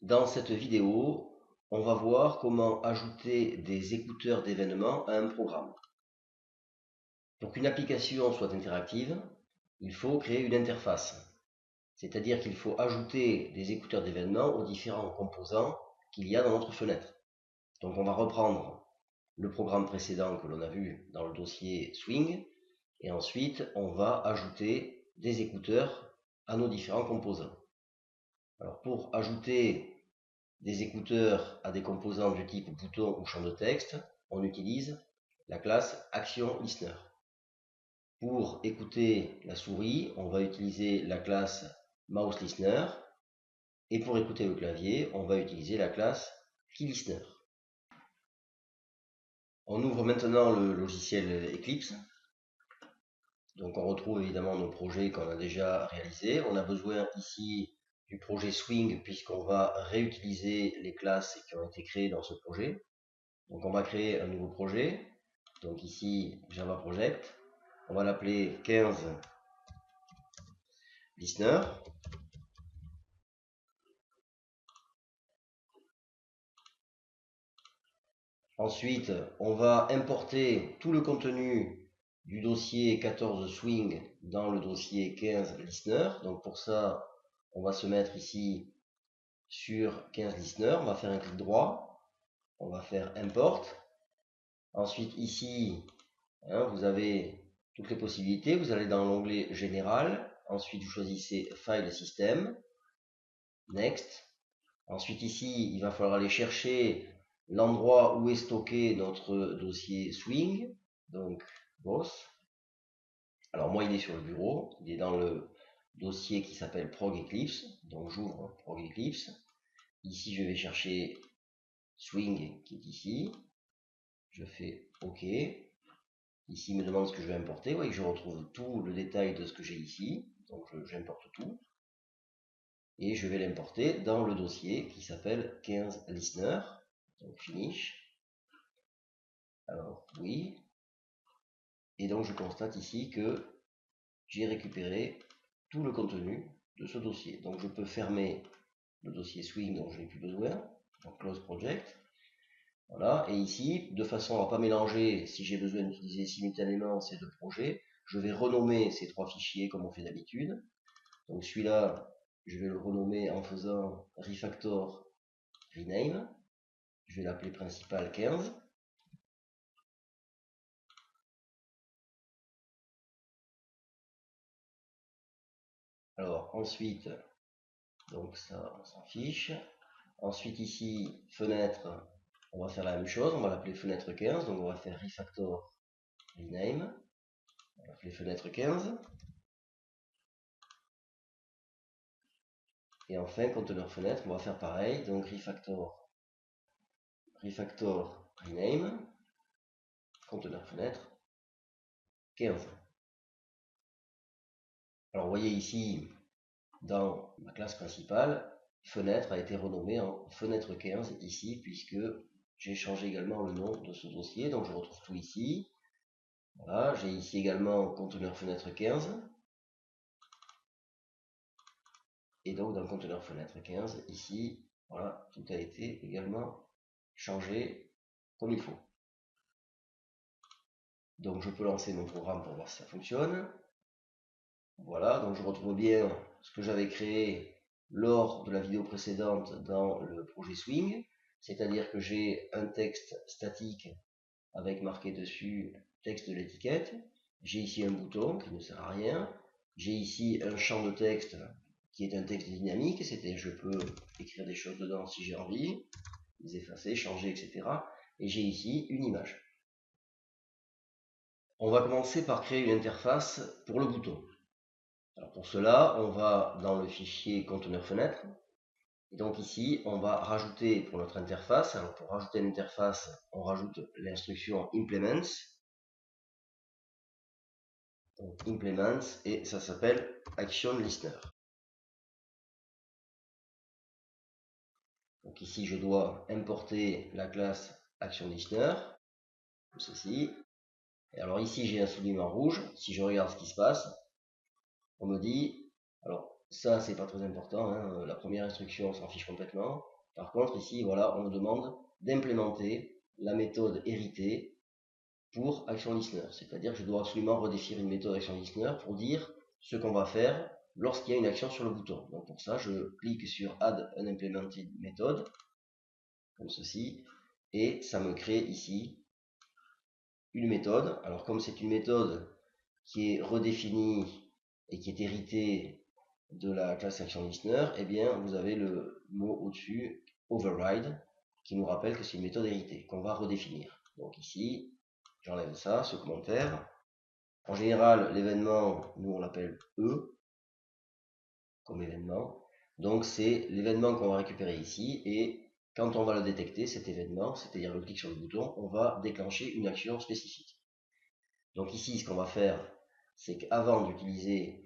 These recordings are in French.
Dans cette vidéo, on va voir comment ajouter des écouteurs d'événements à un programme. Pour qu'une application soit interactive, il faut créer une interface. C'est-à-dire qu'il faut ajouter des écouteurs d'événements aux différents composants qu'il y a dans notre fenêtre. Donc on va reprendre le programme précédent que l'on a vu dans le dossier Swing, et ensuite on va ajouter des écouteurs à nos différents composants. Alors pour ajouter des écouteurs à des composants du type bouton ou champ de texte, on utilise la classe ActionListener. Pour écouter la souris, on va utiliser la classe MouseListener. Et pour écouter le clavier, on va utiliser la classe KeyListener. On ouvre maintenant le logiciel Eclipse. Donc on retrouve évidemment nos projets qu'on a déjà réalisés. On a besoin ici du projet Swing puisqu'on va réutiliser les classes qui ont été créées dans ce projet. Donc on va créer un nouveau projet. Donc ici Java Project. On va l'appeler 15 Listener. Ensuite, on va importer tout le contenu du dossier 14 Swing dans le dossier 15 Listener. Donc pour ça, on va se mettre ici sur 15 Listener. On va faire un clic droit. On va faire Import. Ensuite, ici, vous avez toutes les possibilités. Vous allez dans l'onglet Général. Ensuite, vous choisissez File System. Next. Ensuite, ici, il va falloir aller chercher l'endroit où est stocké notre dossier Swing. Donc, Boss. Alors, moi, il est sur le bureau. Il est dans le dossier qui s'appelle Prog Eclipse. Donc, j'ouvre Prog Eclipse. Ici, je vais chercher Swing qui est ici. Je fais OK. Ici, il me demande ce que je vais importer. Vous voyez que je retrouve tout le détail de ce que j'ai ici. Donc, j'importe tout. Et je vais l'importer dans le dossier qui s'appelle 15 Listener. Donc, Finish. Alors, oui. Et donc, je constate ici que j'ai récupéré tout le contenu de ce dossier. Donc, je peux fermer le dossier Swing dont je n'ai plus besoin. Donc, Close Project. Voilà, et ici, de façon à ne pas mélanger, si j'ai besoin d'utiliser simultanément ces deux projets, je vais renommer ces trois fichiers comme on fait d'habitude. Donc celui-là, je vais le renommer en faisant refactor rename. Je vais l'appeler principal 15. Alors ensuite, donc ça on s'en fiche. Ensuite ici, fenêtre, on va faire la même chose, on va l'appeler fenêtre 15, donc on va faire refactor rename. On va l'appeler fenêtre 15. Et enfin, conteneur fenêtre, on va faire pareil, donc refactor rename, conteneur fenêtre 15. Alors vous voyez ici, dans ma classe principale, fenêtre a été renommée en fenêtre 15 ici, puisque j'ai changé également le nom de ce dossier, donc je retrouve tout ici. Voilà, j'ai ici également conteneur fenêtre 15. Et donc dans le conteneur fenêtre 15, ici, voilà, tout a été également changé comme il faut. Donc je peux lancer mon programme pour voir si ça fonctionne. Voilà, donc je retrouve bien ce que j'avais créé lors de la vidéo précédente dans le projet Swing, c'est-à-dire que j'ai un texte statique avec marqué dessus texte de l'étiquette, j'ai ici un bouton qui ne sert à rien, j'ai ici un champ de texte qui est un texte dynamique, c'est-à-dire je peux écrire des choses dedans si j'ai envie, les effacer, changer, etc. Et j'ai ici une image. On va commencer par créer une interface pour le bouton. Alors pour cela, on va dans le fichier conteneur fenêtre. Et donc ici, on va rajouter pour notre interface. Alors pour rajouter une interface, on rajoute l'instruction implements. Donc implements, et ça s'appelle action listener. Donc ici, je dois importer la classe action listener, comme ceci. Et alors ici, j'ai un soulignement rouge. Si je regarde ce qui se passe, on me dit, alors Ça, c'est pas très important, hein. La première instruction, on s'en fiche complètement. Par contre, ici, voilà, on nous demande d'implémenter la méthode héritée pour action listener. C'est-à-dire que je dois absolument redéfinir une méthode action listener pour dire ce qu'on va faire lorsqu'il y a une action sur le bouton. Donc pour ça, je clique sur Add an Implemented Method, comme ceci, et ça me crée ici une méthode. Alors comme c'est une méthode qui est redéfinie et qui est héritée de la classe action listener, eh bien vous avez le mot au-dessus, override, qui nous rappelle que c'est une méthode héritée, qu'on va redéfinir. Donc ici, j'enlève ça, ce commentaire. En général, l'événement, nous on l'appelle E, comme événement. Donc c'est l'événement qu'on va récupérer ici, et quand on va le détecter, cet événement, c'est-à-dire le clic sur le bouton, on va déclencher une action spécifique. Donc ici, ce qu'on va faire, c'est qu'avant d'utiliser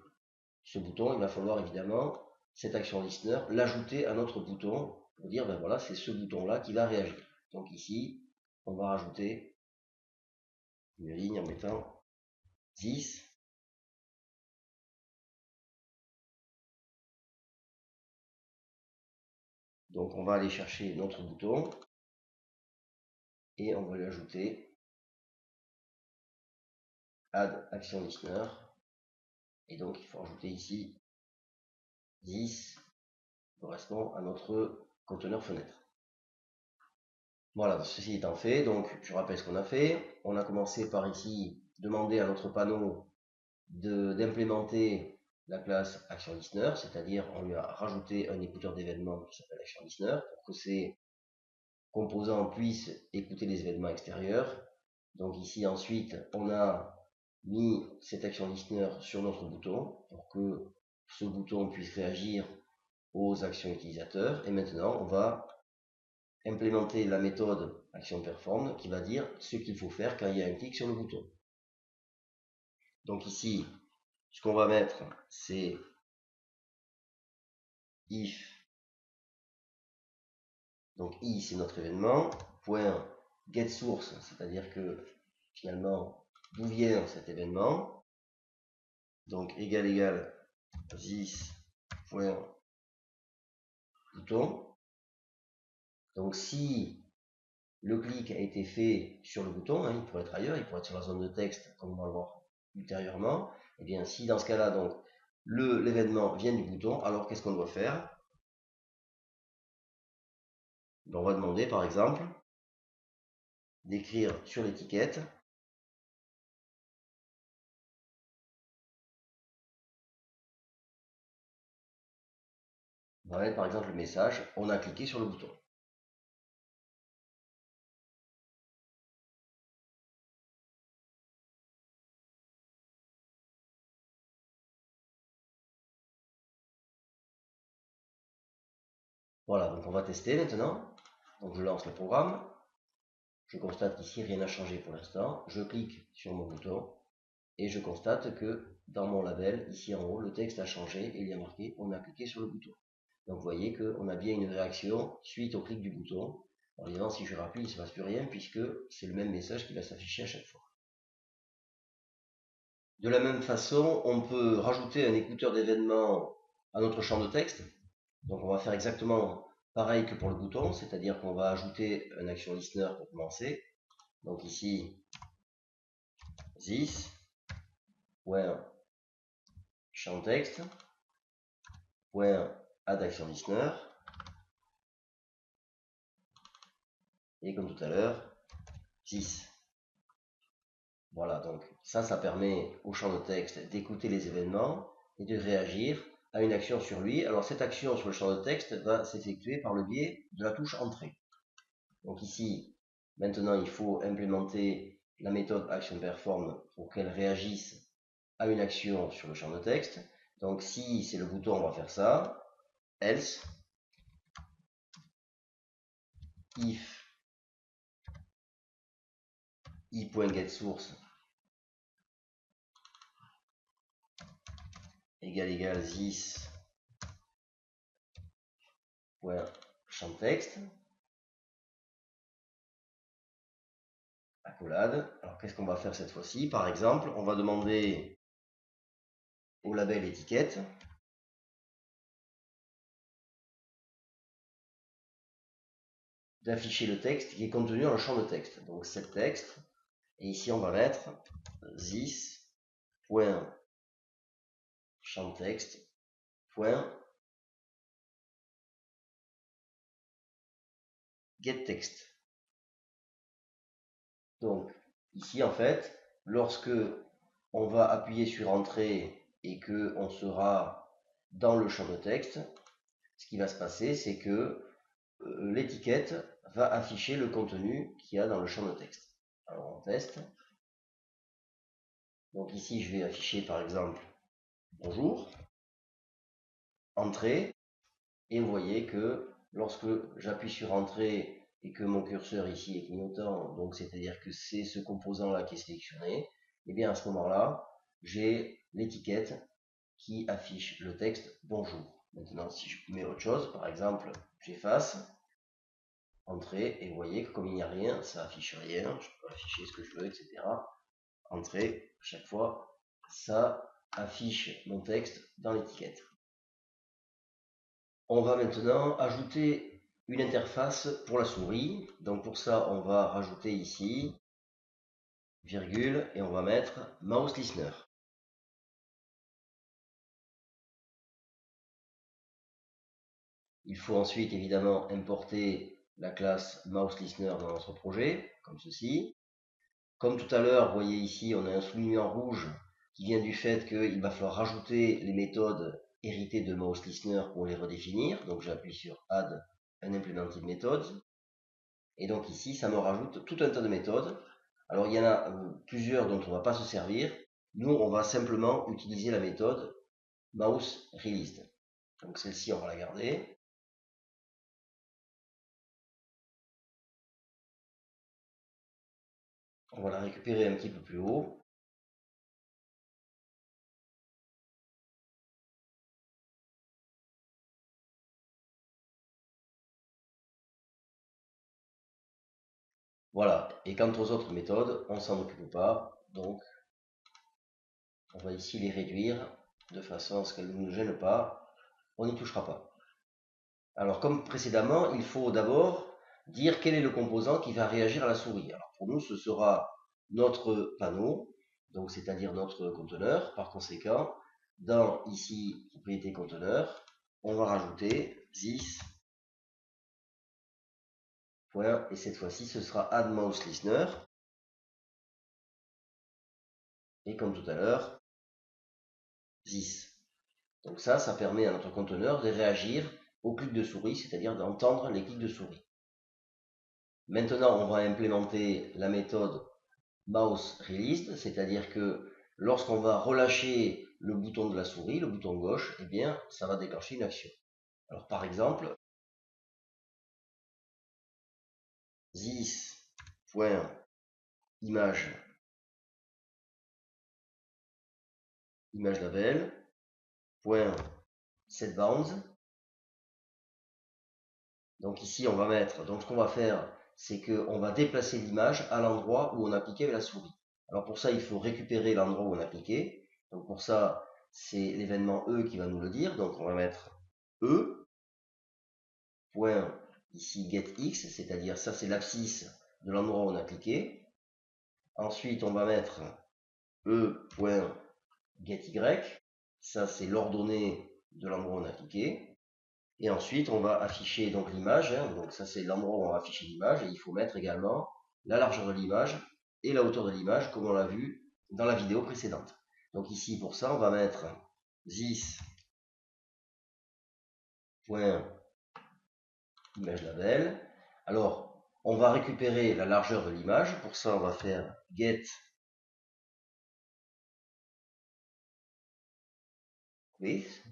ce bouton, il va falloir évidemment, cette action listener, l'ajouter à notre bouton pour dire, ben voilà, c'est ce bouton-là qui va réagir. Donc ici, on va rajouter une ligne en mettant 10. Donc on va aller chercher notre bouton et on va lui ajouter Add Action Listener. Et donc il faut rajouter ici 10 qui correspond à notre conteneur fenêtre. Voilà, ceci étant fait, donc je rappelle ce qu'on a fait. On a commencé par ici demander à notre panneau d'implémenter la classe Action Listener, c'est-à-dire on lui a rajouté un écouteur d'événements qui s'appelle Action Listener pour que ces composants puissent écouter les événements extérieurs. Donc ici ensuite on a mis cette Action Listener sur notre bouton pour que ce bouton puisse réagir aux actions utilisateurs. Et maintenant on va implémenter la méthode ActionPerform qui va dire ce qu'il faut faire quand il y a un clic sur le bouton. Donc ici, ce qu'on va mettre, c'est if, donc i c'est notre événement, point getSource, c'est-à-dire que finalement, d'où vient cet événement, donc égal 10 point bouton. Donc si le clic a été fait sur le bouton, hein, il pourrait être ailleurs, il pourrait être sur la zone de texte, comme on va le voir ultérieurement, et bien si dans ce cas-là, donc l'événement vient du bouton, alors qu'est-ce qu'on doit faire? On va demander par exemple d'écrire sur l'étiquette on va mettre par exemple le message on a cliqué sur le bouton. Voilà, donc on va tester maintenant. Donc je lance le programme. Je constate qu'ici rien n'a changé pour l'instant. Je clique sur mon bouton et je constate que dans mon label, ici en haut, le texte a changé et il y a marqué on a cliqué sur le bouton. Donc vous voyez qu'on a bien une réaction suite au clic du bouton. En évidemment, si je rappuie, il ne se passe plus rien puisque c'est le même message qui va s'afficher à chaque fois. De la même façon, on peut rajouter un écouteur d'événements à notre champ de texte. Donc on va faire exactement pareil que pour le bouton, c'est-à-dire qu'on va ajouter un action listener pour commencer. Donc ici, this, champ texte, add action listener, et comme tout à l'heure, this. Voilà, donc ça permet au champ de texte d'écouter les événements et de réagir à une action sur lui. Alors cette action sur le champ de texte va s'effectuer par le biais de la touche entrée. Donc ici, maintenant il faut implémenter la méthode ActionPerform pour qu'elle réagisse à une action sur le champ de texte. Donc si c'est le bouton, on va faire ça. Else, if i.getSource égal this champ texte, accolade. Alors qu'est-ce qu'on va faire cette fois-ci? Par exemple, on va demander au label étiquette d'afficher le texte qui est contenu dans le champ de texte. Donc set texte, et ici on va mettre this point champ de texte point get text. Donc ici en fait, lorsque on va appuyer sur entrée et que on sera dans le champ de texte, ce qui va se passer, c'est que l'étiquette va afficher le contenu qu'il y a dans le champ de texte. Alors on teste. Donc ici je vais afficher par exemple bonjour, entrée, et vous voyez que lorsque j'appuie sur entrée et que mon curseur ici est clignotant, donc c'est-à-dire que c'est ce composant là qui est sélectionné, et bien à ce moment-là, j'ai l'étiquette qui affiche le texte bonjour. Maintenant, si je mets autre chose, par exemple, j'efface, entrée, et vous voyez que comme il n'y a rien, ça affiche rien, je peux afficher ce que je veux, etc. Entrée, chaque fois, ça affiche mon texte dans l'étiquette. On va maintenant ajouter une interface pour la souris. Donc pour ça, on va rajouter ici, virgule, et on va mettre mouse listener. Il faut ensuite évidemment importer la classe mouse listener dans notre projet, comme ceci. Comme tout à l'heure, vous voyez ici, on a un souligné en rouge qui vient du fait qu'il va falloir rajouter les méthodes héritées de mouse listener pour les redéfinir. Donc j'appuie sur add an implemented methods. Et donc ici, ça me rajoute tout un tas de méthodes. Alors il y en a plusieurs dont on ne va pas se servir. Nous, on va simplement utiliser la méthode mouse released. Donc celle-ci, on va la garder. On va la récupérer un petit peu plus haut. Voilà. Et quant aux autres méthodes, on s'en occupe pas. Donc, on va ici les réduire de façon à ce qu'elles ne nous gênent pas. On n'y touchera pas. Alors, comme précédemment, il faut d'abord dire quel est le composant qui va réagir à la souris. Alors, pour nous, ce sera notre panneau, donc c'est-à-dire notre conteneur. Par conséquent, dans ici, propriété conteneur, on va rajouter this, point, et cette fois-ci, ce sera add mouse listener. Et comme tout à l'heure, this. Donc ça permet à notre conteneur de réagir aux clics de souris, c'est-à-dire d'entendre les clics de souris. Maintenant, on va implémenter la méthode mouse released, c'est-à-dire que lorsqu'on va relâcher le bouton de la souris, le bouton gauche, eh bien, ça va déclencher une action. Alors, par exemple, this.image image label .setBounds. Donc ici, on va mettre, donc ce qu'on va faire, c'est qu'on va déplacer l'image à l'endroit où on a cliqué avec la souris. Alors pour ça, il faut récupérer l'endroit où on a cliqué. Donc pour ça, c'est l'événement E qui va nous le dire. Donc on va mettre E, point, ici getX, c'est-à-dire ça c'est l'abscisse de l'endroit où on a cliqué. Ensuite, on va mettre E.getY, ça c'est l'ordonnée de l'endroit où on a cliqué. Et ensuite, on va afficher donc l'image. Donc ça, c'est l'endroit où on va afficher l'image. Et il faut mettre également la largeur de l'image et la hauteur de l'image, comme on l'a vu dans la vidéo précédente. Donc ici, pour ça, on va mettre this.imageLabel. Alors, on va récupérer la largeur de l'image. Pour ça, on va faire get width.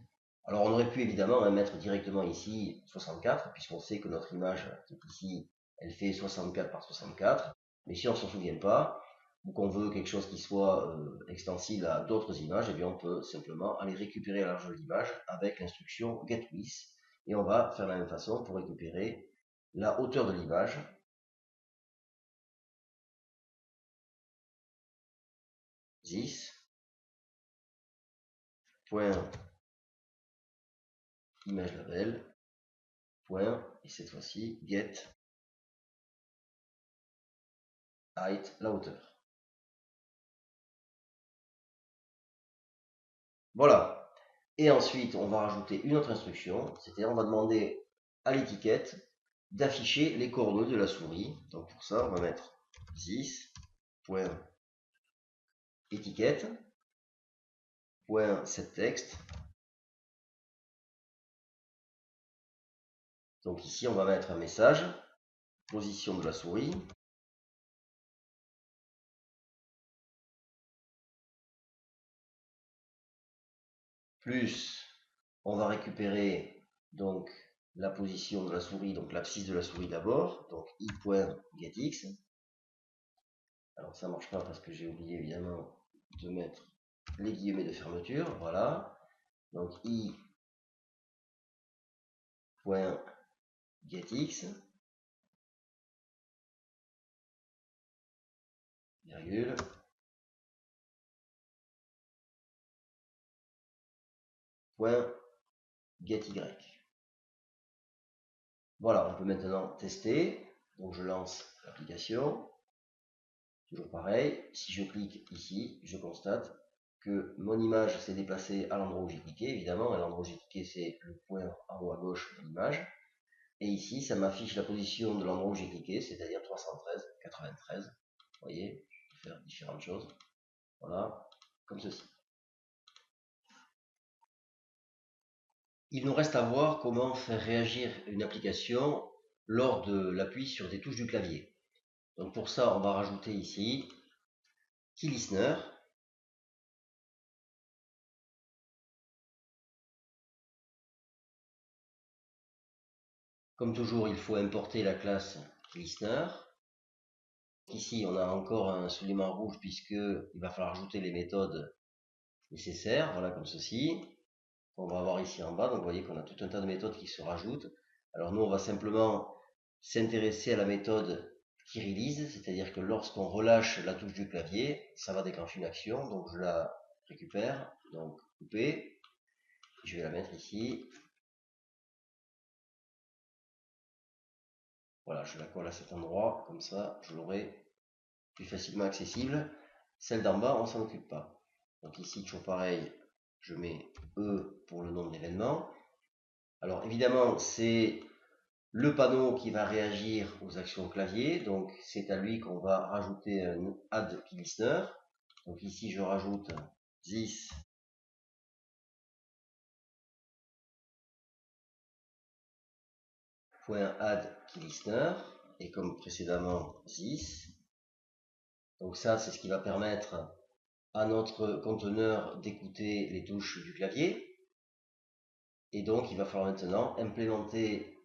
Alors, on aurait pu évidemment mettre directement ici 64, puisqu'on sait que notre image qui est ici, elle fait 64 par 64. Mais si on ne s'en souvient pas, ou qu'on veut quelque chose qui soit extensible à d'autres images, eh bien on peut simplement aller récupérer la largeur de l'image avec l'instruction getWidth. Et on va faire la même façon pour récupérer la hauteur de l'image. This. Point image label. Point, et cette fois-ci get height, la hauteur. Voilà. Et ensuite, on va rajouter une autre instruction, c'est-à-dire on va demander à l'étiquette d'afficher les coordonnées de la souris. Donc pour ça, on va mettre this.étiquette, .setText. Donc ici, on va mettre un message, position de la souris, plus on va récupérer donc la position de la souris, donc l'abscisse de la souris d'abord, donc i.getX. Alors ça marche pas parce que j'ai oublié évidemment de mettre les guillemets de fermeture, voilà. Donc i.getX, virgule, .gety. Voilà, on peut maintenant tester. Donc je lance l'application. Toujours pareil, si je clique ici, je constate que mon image s'est déplacée à l'endroit où j'ai cliqué, évidemment, à l'endroit où j'ai cliqué, c'est le point en haut à gauche de l'image. Et ici, ça m'affiche la position de l'endroit où j'ai cliqué, c'est-à-dire 313, 93. Vous voyez, je peux faire différentes choses. Voilà, comme ceci. Il nous reste à voir comment faire réagir une application lors de l'appui sur des touches du clavier. Donc pour ça, on va rajouter ici KeyListener. Comme toujours, il faut importer la classe KeyListener. Ici, on a encore un soulignement rouge puisqu'il va falloir ajouter les méthodes nécessaires, voilà comme ceci. On va avoir ici en bas, donc vous voyez qu'on a tout un tas de méthodes qui se rajoutent. Alors nous, on va simplement s'intéresser à la méthode qui release, c'est-à-dire que lorsqu'on relâche la touche du clavier, ça va déclencher une action, donc je la récupère, donc couper, je vais la mettre ici. Voilà, je la colle à cet endroit, comme ça je l'aurai plus facilement accessible. Celle d'en bas, on s'en occupe pas. Donc ici, toujours pareil, je mets E pour le nom de l'événement. Alors évidemment, c'est le panneau qui va réagir aux actions clavier, donc c'est à lui qu'on va rajouter un add KeyListener. Donc ici, je rajoute this .add KeyListener, et comme précédemment, this. Donc ça, c'est ce qui va permettre à notre conteneur d'écouter les touches du clavier. Et donc, il va falloir maintenant implémenter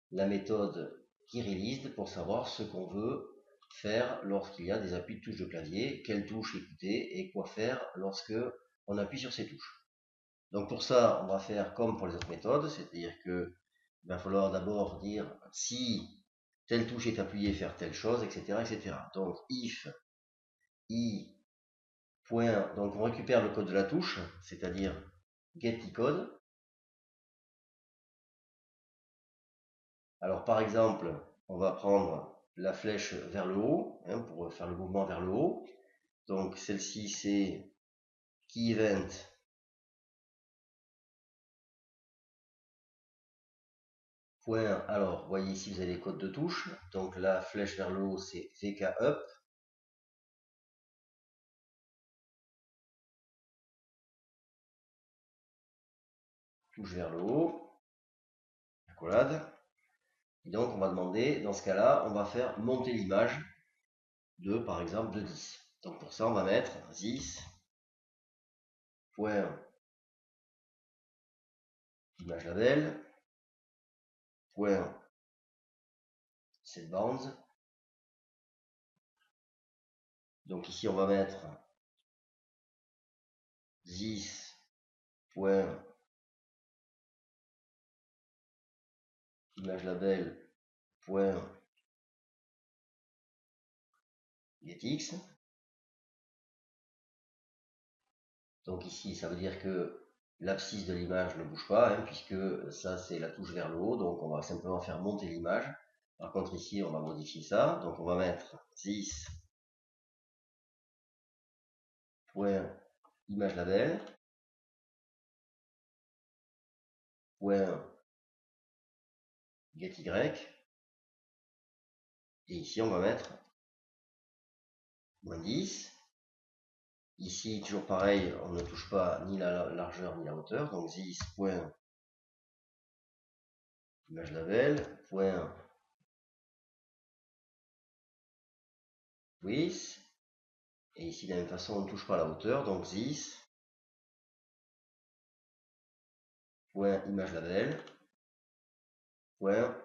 la méthode KeyReleased pour savoir ce qu'on veut faire lorsqu'il y a des appuis de touches de clavier, quelles touches écouter et quoi faire lorsque on appuie sur ces touches. Donc pour ça, on va faire comme pour les autres méthodes, c'est-à-dire que il va falloir d'abord dire si telle touche est appuyée, faire telle chose, etc. etc. Donc if i point, donc on récupère le code de la touche, c'est-à-dire getIcode. Alors par exemple, on va prendre la flèche vers le haut, hein, pour faire le mouvement vers le haut. Donc celle-ci c'est KeyEvent. Point, alors vous voyez ici vous avez les codes de touche. Donc la flèche vers le haut c'est VKUp. Touche vers le haut. Accolade. Et donc on va demander, dans ce cas-là, on va faire monter l'image de, par exemple, de 10. Donc pour ça on va mettre 10. Point image label. Point setBounds. Donc ici on va mettre 10. Point image label. Point getX. Donc ici ça veut dire que l'abscisse de l'image ne bouge pas, hein, puisque ça c'est la touche vers le haut, donc on va simplement faire monter l'image. Par contre ici on va modifier ça, donc on va mettre this point image label, point get y, et ici on va mettre -10. Ici toujours pareil, on ne touche pas ni la largeur ni la hauteur, donc this point image label, point width, et ici de la même façon on ne touche pas la hauteur, donc this point image label, point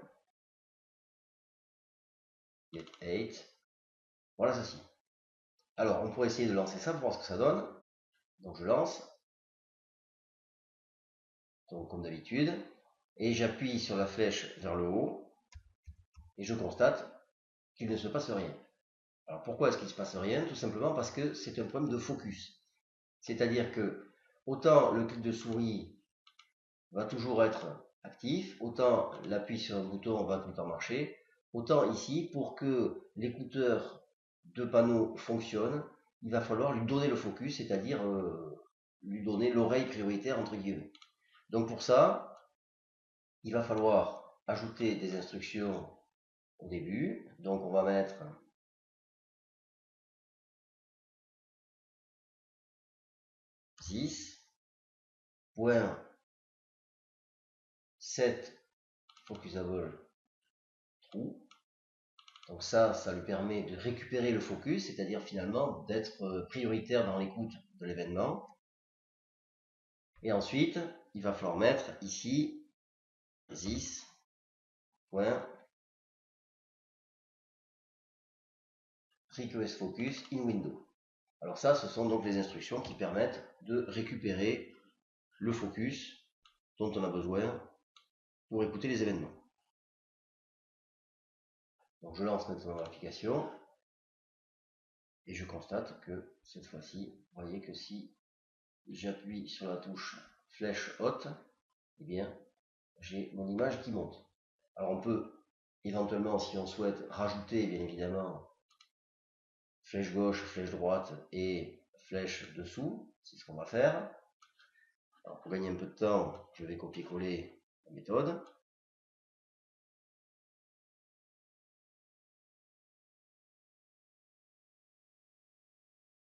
get 8. Voilà ceci. Alors on pourrait essayer de lancer ça pour voir ce que ça donne. Donc je lance, donc comme d'habitude, et j'appuie sur la flèche vers le haut, et je constate qu'il ne se passe rien. Alors pourquoi est-ce qu'il ne se passe rien? Tout simplement parce que c'est un problème de focus. C'est-à-dire que autant le clic de souris va toujours être actif, autant l'appui sur un bouton va tout le temps marcher, autant ici, pour que l'écouteur de panneau fonctionne, il va falloir lui donner le focus, c'est-à-dire lui donner l'oreille prioritaire entre guillemets. Donc pour ça, il va falloir ajouter des instructions au début. Donc on va mettre this point set focusable true. Donc ça lui permet de récupérer le focus, c'est-à-dire finalement d'être prioritaire dans l'écoute de l'événement. Et ensuite, il va falloir mettre ici this point request focus in window. Alors ça, ce sont donc les instructions qui permettent de récupérer le focus dont on a besoin pour écouter les événements. Donc je lance maintenant l'application et je constate que cette fois-ci, vous voyez que si j'appuie sur la touche flèche haute, eh bien j'ai mon image qui monte. Alors on peut éventuellement, si on souhaite, rajouter bien évidemment flèche gauche, flèche droite et flèche dessous. C'est ce qu'on va faire. Alors pour gagner un peu de temps, je vais copier-coller la méthode.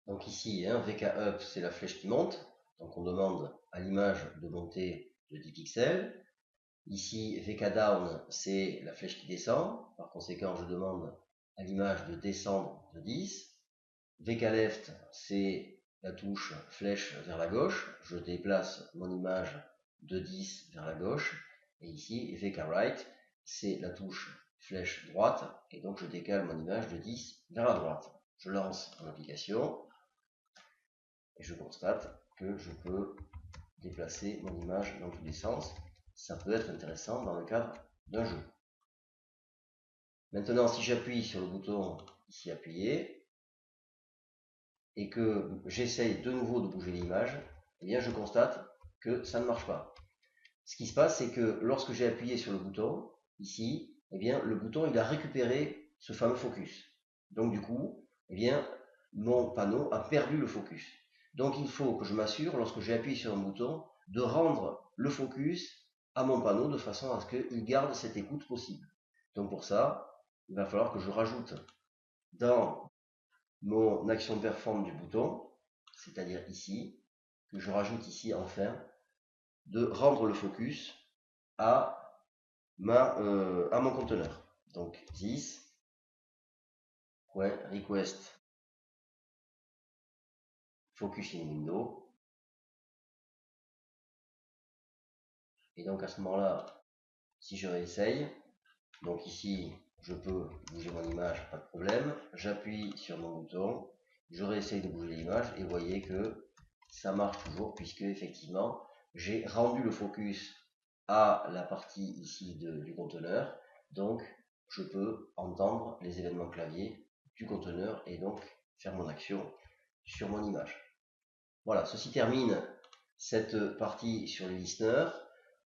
Donc ici, VK up, c'est la flèche qui monte. Donc on demande à l'image de monter de 10 pixels. Ici, VK down, c'est la flèche qui descend. Par conséquent, je demande à l'image de descendre de 10. VK left, c'est la touche flèche vers la gauche. Je déplace mon image de 10 vers la gauche. Et ici, VK right, c'est la touche flèche droite. Et donc, je décale mon image de 10 vers la droite. Je lance mon application. Et je constate que je peux déplacer mon image dans tous les sens. Ça peut être intéressant dans le cadre d'un jeu. Maintenant, si j'appuie sur le bouton ici appuyé et que j'essaye de nouveau de bouger l'image, eh bien je constate que ça ne marche pas. Ce qui se passe, c'est que lorsque j'ai appuyé sur le bouton ici, eh bien le bouton il a récupéré ce fameux focus. Donc du coup, eh bien mon panneau a perdu le focus. Donc il faut que je m'assure, lorsque j'ai appuyé sur un bouton, de rendre le focus à mon panneau de façon à ce qu'il garde cette écoute possible. Donc pour ça, il va falloir que je rajoute dans mon action perform du bouton, c'est-à-dire ici, que je rajoute ici enfin, de rendre le focus à mon conteneur. Donc this request focus in window. Et donc à ce moment-là, si je réessaye, donc ici je peux bouger mon image, pas de problème. J'appuie sur mon bouton, je réessaye de bouger l'image et vous voyez que ça marche toujours puisque effectivement j'ai rendu le focus à la partie ici du conteneur. Donc je peux entendre les événements clavier du conteneur et donc faire mon action sur mon image. Voilà, ceci termine cette partie sur les listeners.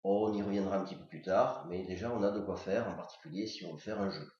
On y reviendra un petit peu plus tard, mais déjà on a de quoi faire, en particulier si on veut faire un jeu.